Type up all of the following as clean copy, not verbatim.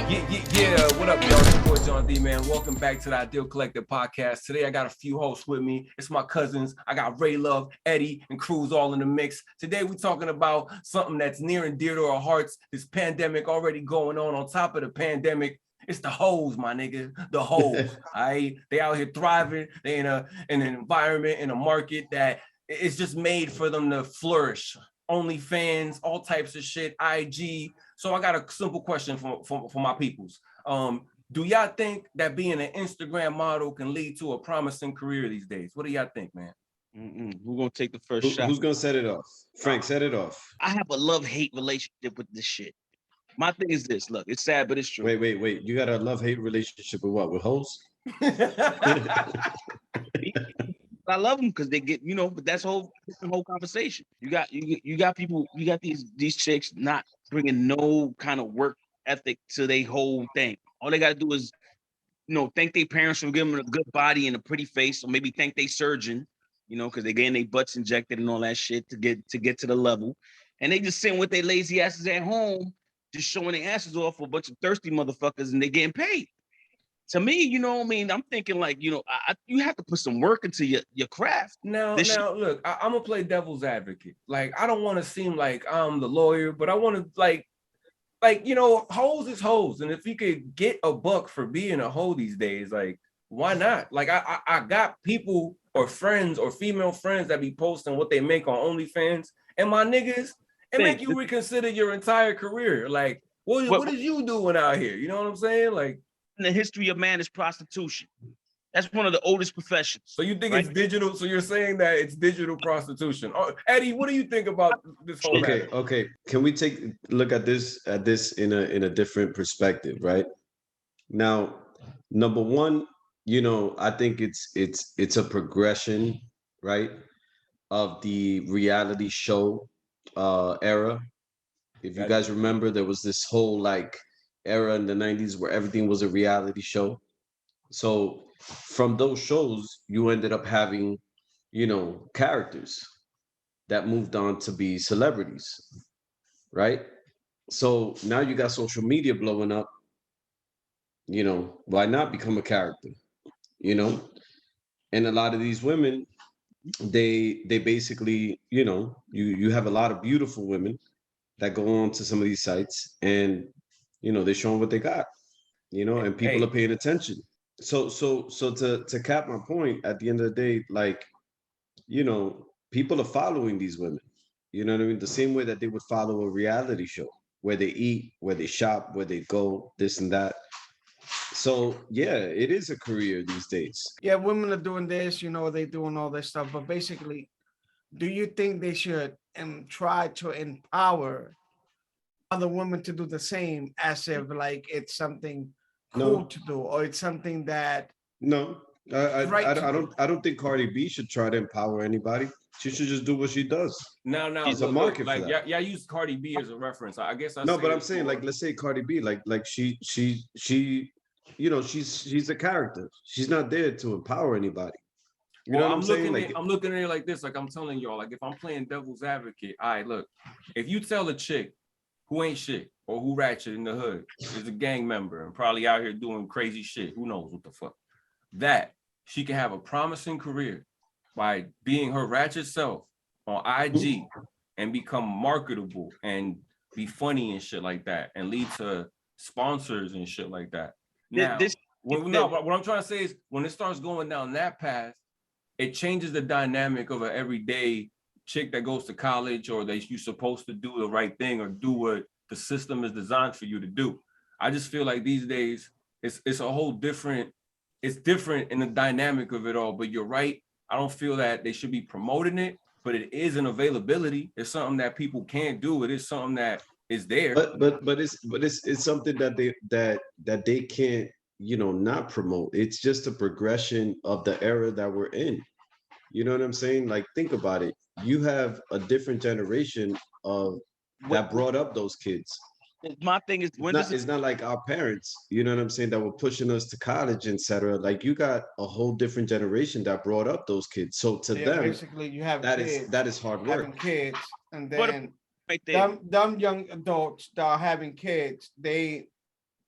Yeah, what up, y'all? It's your boy Jon D, man. Welcome back to the Ideal Collective podcast. Today, I got a few hosts with me. It's my cousins. I got RayLove, Eddie, and Cruz all in the mix. Today, we're talking about something that's near and dear to our hearts. This pandemic already going on top of the pandemic. It's the hoes, my nigga. The hoes. All right? They out here thriving. They in an environment, in a market that it's just made for them to flourish. OnlyFans, all types of shit, IG. So I got a simple question for my peoples. Do y'all think that being an Instagram model can lead to a promising career these days? What do y'all think, man? Who's gonna take the first shot? Who's gonna set it off? Frank, set it off. I have a love-hate relationship with this shit. My thing is this. Look, it's sad, but it's true. Wait. You got a love-hate relationship with what? With hoes? I love them because they get, but that's whole conversation. You got people, you got these chicks not bringing no kind of work ethic to their whole thing. All they got to do is, thank their parents for giving them a good body and a pretty face, or maybe thank their surgeon, because they're getting their butts injected and all that shit to get to the level. And they just sitting with their lazy asses at home, just showing their asses off for a bunch of thirsty motherfuckers, and they getting paid. To me, I'm thinking like, you have to put some work into your craft. Now, look, I'm gonna play devil's advocate. Like, I don't want to seem like I'm the lawyer, but I want to like, hoes is hoes, and if you could get a buck for being a hoe these days, like, why not? Like, I got people or friends or female friends that be posting what they make on OnlyFans, and my niggas, it make you reconsider your entire career. Like, what is you doing out here? You know what I'm saying? Like. In the history of man is prostitution. That's one of the oldest professions. So you think it's digital? So you're saying that it's digital prostitution? Oh, Eddie, what do you think about this whole matter? Okay. Can we take a look at this in a different perspective, right? Now, number one, I think it's a progression, right, of the reality show era. If you guys remember, there was this whole era in the 90s where everything was a reality show. So from those shows, you ended up having, characters that moved on to be celebrities, right? So now you got social media blowing up, why not become a character, And a lot of these women, they basically, you have a lot of beautiful women that go on to some of these sites, and they're showing what they got, and people are paying attention. So to cap my point, at the end of the day, people are following these women. You know what I mean? The same way that they would follow a reality show, where they eat, where they shop, where they go, this and that. So yeah, it is a career these days. Yeah, women are doing this, they're doing all this stuff. But basically, do you think they should try to empower other women to do the same, as if like it's something cool to do, or it's something that I don't think Cardi B should try to empower anybody. She should just do what she does. Now, there's a market for that. Yeah, use Cardi B as a reference. I guess but I'm saying, let's say Cardi B, she's a character. She's not there to empower anybody. You know what I'm saying? I'm looking at it like this. Like, I'm telling y'all, like, if I'm playing devil's advocate, all right, look, if you tell a chick who ain't shit or who ratchet in the hood is a gang member and probably out here doing crazy shit, who knows what the fuck, that she can have a promising career by being her ratchet self on IG and become marketable and be funny and shit like that and lead to sponsors and shit like that. Now, but what I'm trying to say is, when it starts going down that path, it changes the dynamic of an everyday chick that goes to college, or that you're supposed to do the right thing or do what the system is designed for you to do. I just feel like these days it's a whole different, it's different in the dynamic of it all. But you're right. I don't feel that they should be promoting it, but it is an availability. It's something that people can do. It is something that is there. But it's something that they can't, not promote. It's just a progression of the era that we're in. You know what I'm saying? Like, think about it. You have a different generation that brought up those kids. My thing is, it's not like our parents, you know what I'm saying, that were pushing us to college, etc. Like, you got a whole different generation that brought up those kids. So to them, basically, you have that kids, that is hard work. having kids, and then dumb young adults that are having kids, they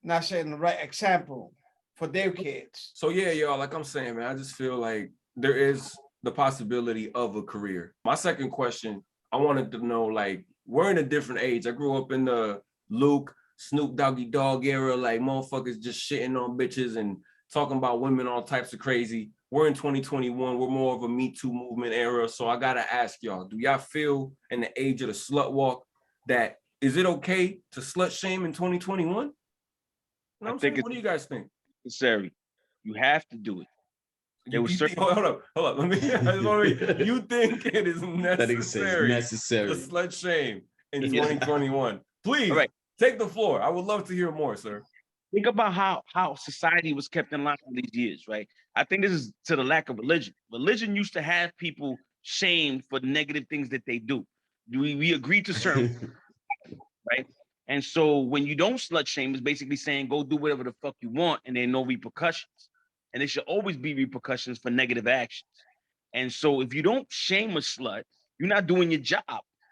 not setting the right example for their kids. So yeah, y'all, like I'm saying, man, I just feel like there is the possibility of a career. My second question, I wanted to know, like, we're in a different age. I grew up in the Luke, Snoop Doggy Dogg era, like motherfuckers just shitting on bitches and talking about women, all types of crazy. We're in 2021. We're more of a Me Too movement era. So I gotta ask y'all, do y'all feel in the age of the slut walk that is it okay to slut shame in 2021? I think what do you guys think? Necessary. You have to do it. Hold up. Let me. I just want to. You think it is necessary to slut shame in 2021? Please take the floor. I would love to hear more, sir. Think about how society was kept in line all these years, right? I think this is to the lack of religion. Religion used to have people shamed for negative things that they do. We agreed to certain, right? And so when you don't slut shame, it's basically saying go do whatever the fuck you want, and there are no repercussions. And there should always be repercussions for negative actions. And so if you don't shame a slut, you're not doing your job.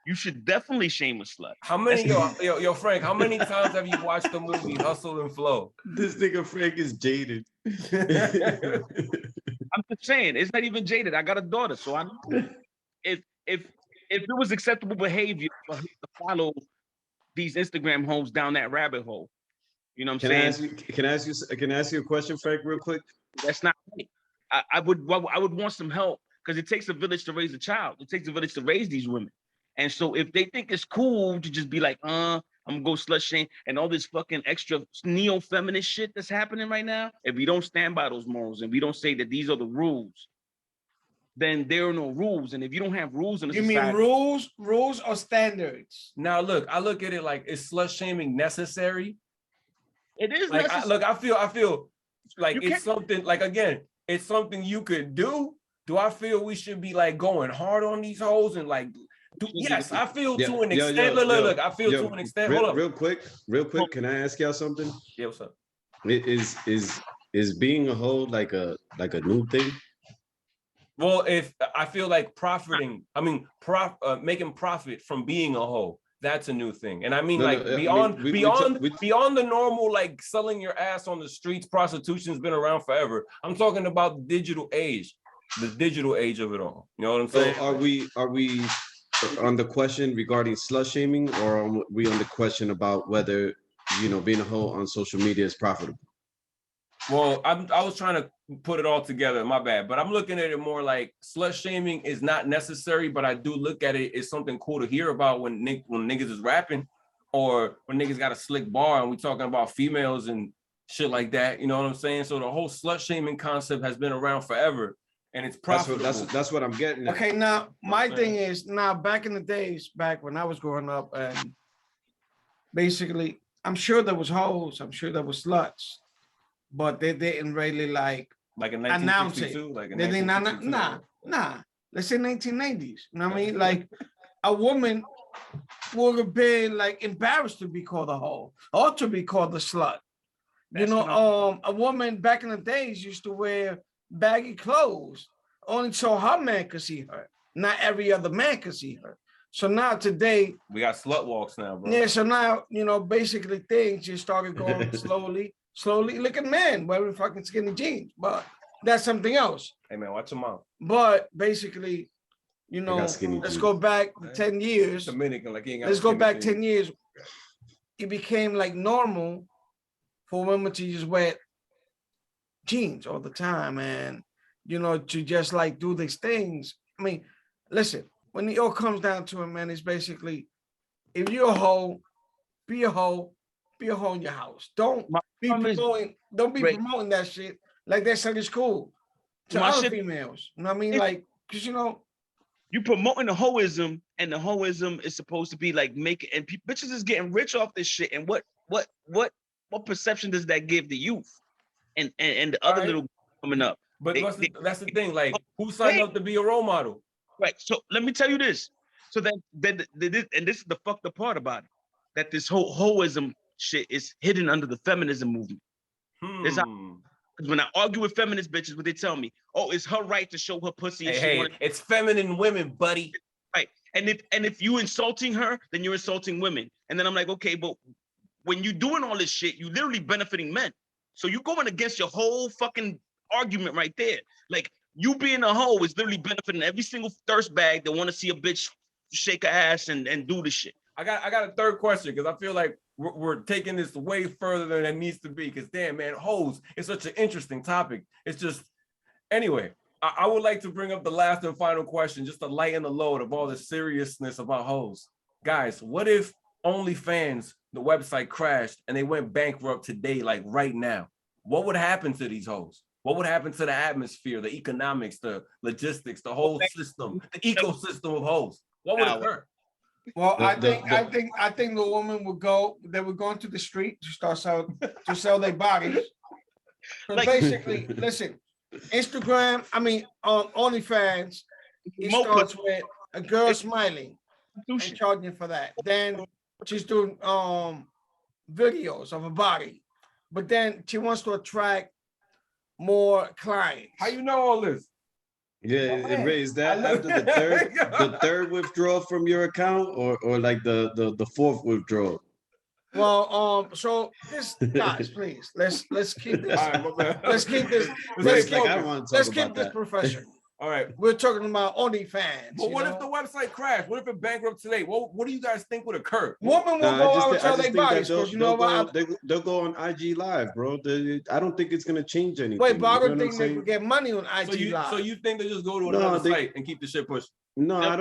You should definitely shame a slut. How many, yo, Frank, how many times have you watched the movie Hustle and Flow? This nigga Frank is jaded. I'm just saying, it's not even jaded. I got a daughter, so I know if it was acceptable behavior for her to follow these Instagram hoes down that rabbit hole. You know what I'm saying? Can I ask you a question, Frank, real quick? That's not right. I would want some help because it takes a village to raise a child. It takes a village to raise these women. And so if they think it's cool to just be like, I'm gonna go slut shame and all this fucking extra neo-feminist shit that's happening right now, if we don't stand by those morals and we don't say that these are the rules, then there are no rules. And if you don't have rules in the society, you mean rules or standards? Now look, I look at it like, is slut shaming necessary? It is like, necessary. I feel like it's something, like, again, it's something you could do. Do I feel we should be like going hard on these hoes and like, yes, I feel to an extent. Look, I feel to an extent. Hold up. Real quick, can I ask y'all something? Yeah, what's up? Is being a hoe like a new thing? Well, if I feel like making profit from being a hoe, that's a new thing. And I mean, beyond the normal, like selling your ass on the streets, prostitution's been around forever. I'm talking about digital age, the digital age of it all. You know what I'm saying? So are we on the question regarding slut shaming, or are we on the question about whether, being a hoe on social media is profitable? Well, I was trying to put it all together, my bad, but I'm looking at it more like slut shaming is not necessary, but I do look at it as something cool to hear about when niggas is rapping, or when niggas got a slick bar and we talking about females and shit like that, you know what I'm saying? So the whole slut shaming concept has been around forever, and it's profitable. That's what I'm getting at. Okay, now my thing is, back in the days, back when I was growing up, and basically, I'm sure there was hoes, I'm sure there was sluts, but they didn't really like in announce it. 1962, like in they didn't, nah. Let's say 1990s. You know what I mean? Like a woman would have been like embarrassed to be called a hoe or to be called a slut. A woman back in the days used to wear baggy clothes only so her man could see her. Not every other man could see her. So now today we got slut walks now, bro. Yeah, so now basically things just started going slowly. Look at men wearing fucking skinny jeans, but that's something else. Hey man, watch your mouth. But basically, let's go back 10 years. Dominican, let's go back 10 years. It became like normal for women to just wear jeans all the time and, to just like do these things. I mean, listen, when it all comes down to it, man, it's basically, if you're a hoe, be a hoe in your house. Don't be promoting that shit like that shit is cool to other females. You know what I mean? Like, because you promoting the hoism, and the hoism is supposed to be like and bitches is getting rich off this shit. And what perception does that give the youth and the other little coming up? But that's the thing. Like, who signed up to be a role model? Right. So let me tell you this. So that and this is the fucked up part about it, that this whole hoism shit is hidden under the feminism movement. Because when I argue with feminist bitches, what they tell me, it's her right to show her pussy. It's feminine women, buddy. Right. And if you insulting her, then you're insulting women. And then I'm like, okay, but when you're doing all this shit, you literally benefiting men. So you going against your whole fucking argument right there. Like you being a hoe is literally benefiting every single thirst bag that want to see a bitch shake her ass and do the shit. I got a third question because I feel like we're taking this way further than it needs to be. Because damn, man, hoes is such an interesting topic. It's just anyway. I would like to bring up the last and final question, just to lighten the load of all the seriousness about hoes. Guys, what if OnlyFans, the website crashed and they went bankrupt today, like right now? What would happen to these hoes? What would happen to the atmosphere, the economics, the logistics, the whole system, the ecosystem of hoes? What would occur? Well, I think the woman would go. They would go into the street to sell their bodies. So Like- basically, listen, Instagram. I mean, OnlyFans. It starts with a girl smiling and charging for that. Then she's doing videos of her body, but then she wants to attract more clients. How you know all this? Yeah, Oh, and man. Ray, is that after the third withdrawal from your account, or like the fourth withdrawal? Well, so this guys, please let's keep this. All right, my bad. Let's keep this. Ray, like, I don't want to Let's talk keep about this that. professional. All right. We're talking about OnlyFans. But you what know? if the website crashed? What if it bankrupt today? What do you guys think would occur? Woman will Nah, go I out and just sell think their that bodies because you know what? they'll go on IG Live, bro. I don't think it's gonna change anything. Wait, but I You know don't what think I'm they saying? could get money on IG Live. So you think they just go to No, another they- site and keep the shit pushing? No, I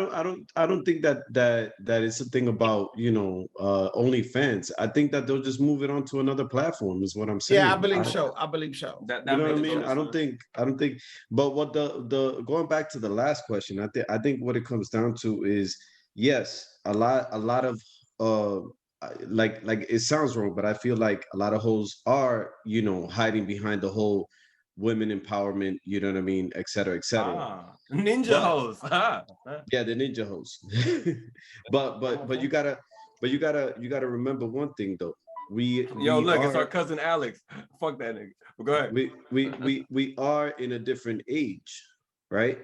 don't think that it's a thing about OnlyFans. I think that they'll just move it onto another platform. Is what I'm saying. Yeah, I believe so. I believe so. That You know what I makes mean? sense. I don't think. But what the going back to the last question, I think what it comes down to is yes, a lot of like it sounds wrong, but I feel like a lot of hoes are hiding behind the whole women empowerment. You know what I mean, et cetera, et cetera. Ninja But- hoes. Yeah, the ninja hoes. but you gotta remember one thing though. Yo, look, it's our cousin Alex. Fuck that nigga. But go ahead. we are in a different age, right?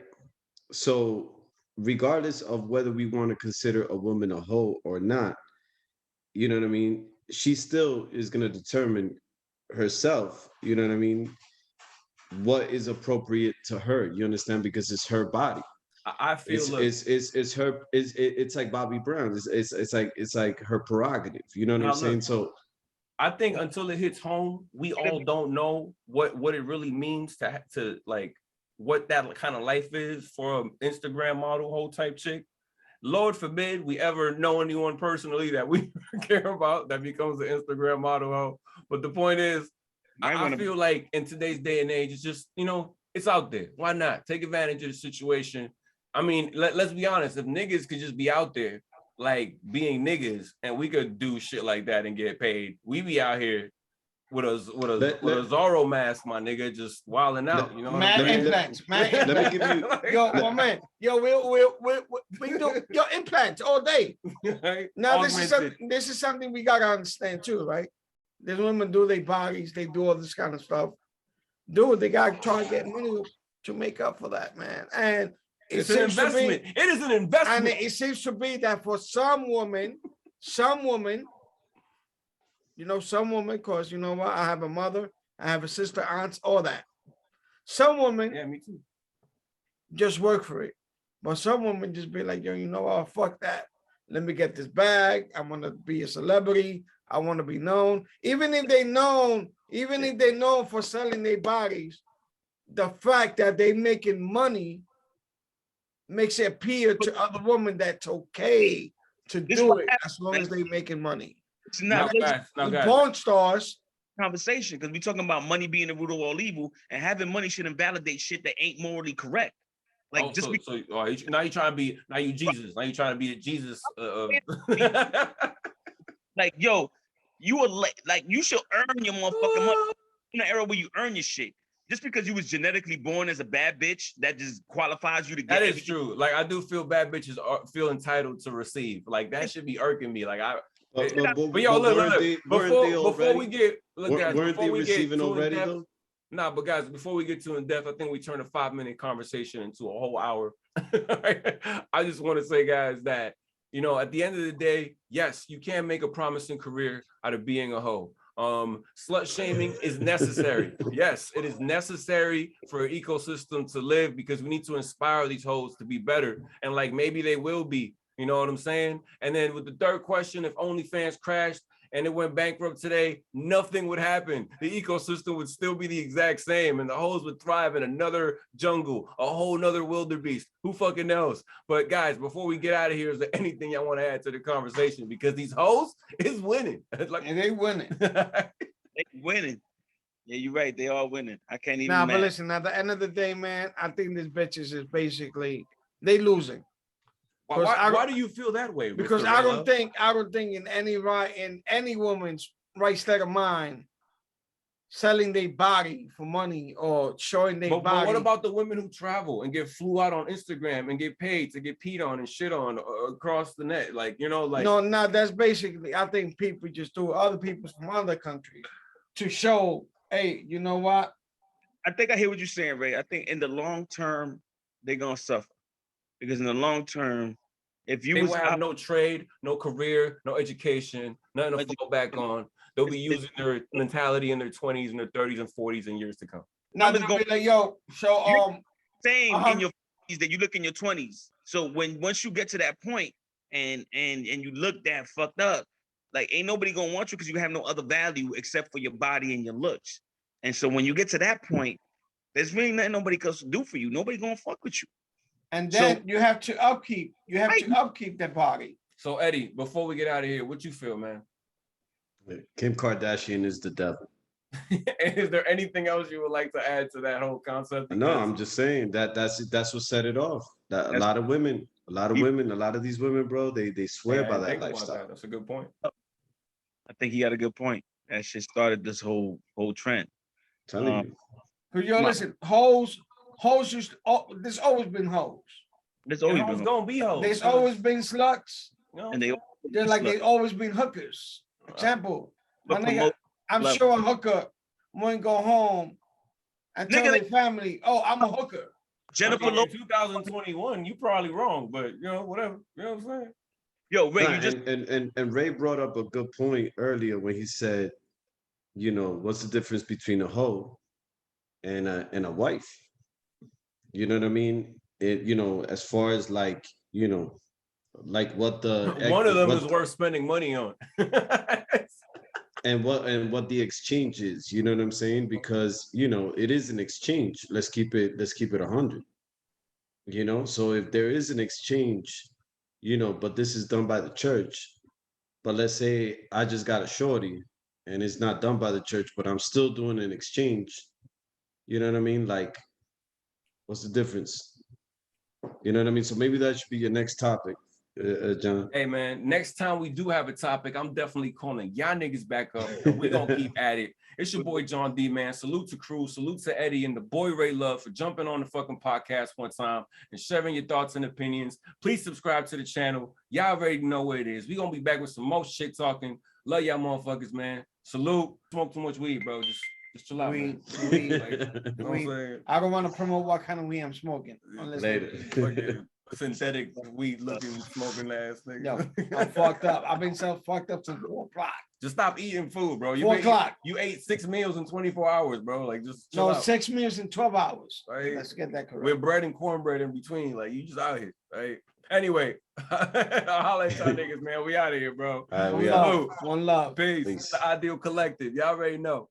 So regardless of whether we want to consider a woman a hoe or not, you know what I mean? She still is gonna determine herself, you know what I mean, what is appropriate to her. You understand? Because it's her body. I feel It's like Bobby Brown. It's like her prerogative. You know what Now, I'm saying? look, So I think until it hits home, we all don't know what it really means to like what that kind of life is for an Instagram model whole type chick. Lord forbid we ever know anyone personally that we care about that becomes an Instagram model hoe. But the point is, I feel like in today's day and age, it's just, it's out there. Why not? Take advantage of the situation. I mean, let's be honest. If niggas could just be out there, like being niggas, and we could do shit like that and get paid, we be out here with a Zorro mask, my nigga, just wilding out. You know, Mad implants. let me give you. Yo, my man. Yo, we do your implants all day. Now this is something we gotta understand too, right? These women do their bodies, they do all this kind of stuff. Dude, they gotta try to get money to make up for that, man. And it's an investment. It is an investment. And it seems to be that for some women, because you know what? I have a mother, I have a sister, aunts, all that. Some women, yeah, me too, just work for it. But some women just be like, yo, you know what? Fuck that. Let me get this bag. I want to be a celebrity. I want to be known. Even if they're known for selling their bodies, the fact that they making money makes it appear to other women that's okay to do it as long as they making money. It's not porn stars conversation because we're talking about money being the root of all evil, and having money should invalidate shit that ain't morally correct. Like now you trying to be Jesus. Now you trying to be the Jesus. Like, yo, you are like you should earn your motherfucking money in the era where you earn your shit. Just because you was genetically born as a bad bitch, that just qualifies you to get. That is true. Like I do feel bad bitches feel entitled to receive. Like that should be irking me. Like but yo, look. Before we get receiving already though? Nah, but guys, before we get too in depth, I think we turned a 5-minute conversation into a whole hour. I just want to say, guys, that at the end of the day, yes, you can make a promising career out of being a hoe. Slut shaming is necessary. Yes, it is necessary for an ecosystem to live because we need to inspire these hoes to be better. And like maybe they will be, you know what I'm saying? And then with the third question, if OnlyFans crashed and it went bankrupt today, nothing would happen. The ecosystem would still be the exact same and the hoes would thrive in another jungle, a whole nother wildebeest. Who fucking knows? But guys, before we get out of here, is there anything y'all want to add to the conversation? Because these hoes is winning. Like, And they winning. They winning. Yeah, you're right. They are winning. I can't even. Nah, but listen, at the end of the day, man, I think these bitches is basically they losing. Why do you feel that way? Because Mr. I RayLove? don't think in any woman's right state of mind selling their body for money or showing their But body. what about the women who travel and get flew out on Instagram and get paid to get peed on and shit on across the net? Like, you know, like No, that's basically I think people just do other people from other countries to show, hey, you know what? I think I hear what you're saying, Ray. I think in the long term, they're gonna suffer. Because in the long term, if you they was will have out, no trade, no career, no education, nothing to fall back on. They'll be using their mentality in their 20s and their 30s and 40s and years to come. Now Numbers they'll be like, yo, so same Uh-huh. in your 40s that you look in your 20s. So once you get to that point and you look that fucked up, like ain't nobody gonna want you because you have no other value except for your body and your looks. And so when you get to that point, there's really nothing nobody else to do for you. Nobody gonna fuck with you. and then So- you have to upkeep that body. So Eddie, before we get out of here, what you feel, man? Kim Kardashian is the devil. Is there anything else you would like to add to that whole concept? No, Because- I'm just saying that's what set it off. That a That's- lot of women, a lot of these women, bro, they swear Yeah, I by didn't that think about lifestyle. that. That's a good point. I think he got a good point. That shit started this whole trend. Telling Um, you. Because yo, My- listen, hoes there's always been hoes. There's And always hoes been, gonna be hoes. There's always been sluts. You know what and they I'm They're like there's always been hookers. Example, my but nigga, promote I'm level. sure a hooker won't go home and tell Nigga, their family, oh, I'm a hooker. Jennifer saying? Lopez. In 2021, you probably wrong, but you know, whatever. You know what I'm saying? Yo, Ray, Nah, you just and Ray brought up a good point earlier when he said, you know, what's the difference between a hoe and a wife? You know what I mean? You know, as far as like, you know, like what the One of them what- is worth spending money on. and what the exchange is, you know what I'm saying? Because you know it is an exchange. Let's keep it 100. You know, so if there is an exchange, you know, but this is done by the church. But let's say I just got a shorty and it's not done by the church, but I'm still doing an exchange. You know what I mean? Like, what's the difference? You know what I mean? So maybe that should be your next topic, John. Hey man, next time we do have a topic, I'm definitely calling y'all niggas back up and we're gonna keep at it. It's your boy Jon D, man. Salute to Crew, salute to Eddie and the boy RayLove for jumping on the fucking podcast one time and sharing your thoughts and opinions. Please subscribe to the channel. Y'all already know what it is. We're gonna be back with some more shit talking. Love y'all motherfuckers, man. Salute. Smoke too much weed, bro. Just chill out, man. Weed. Like, you know what I'm saying? I don't want to promote what kind of weed I'm smoking. Later. Fucking synthetic weed looking smoking ass nigga. Yo, I'm fucked up. I've been so fucked up since 4 o'clock. Just stop eating food, bro. 4 o'clock. You ate 6 meals in 24 hours, bro. Like just chill No, out. 6 meals in 12 hours. Right. Let's get that correct. With bread and cornbread in between. Like you just out here, right? Anyway, I'll holler at y'all niggas, man. We out of here, bro. All right, One we love. out. out. One love. Peace. Peace. The Ideal Collective. Y'all already know.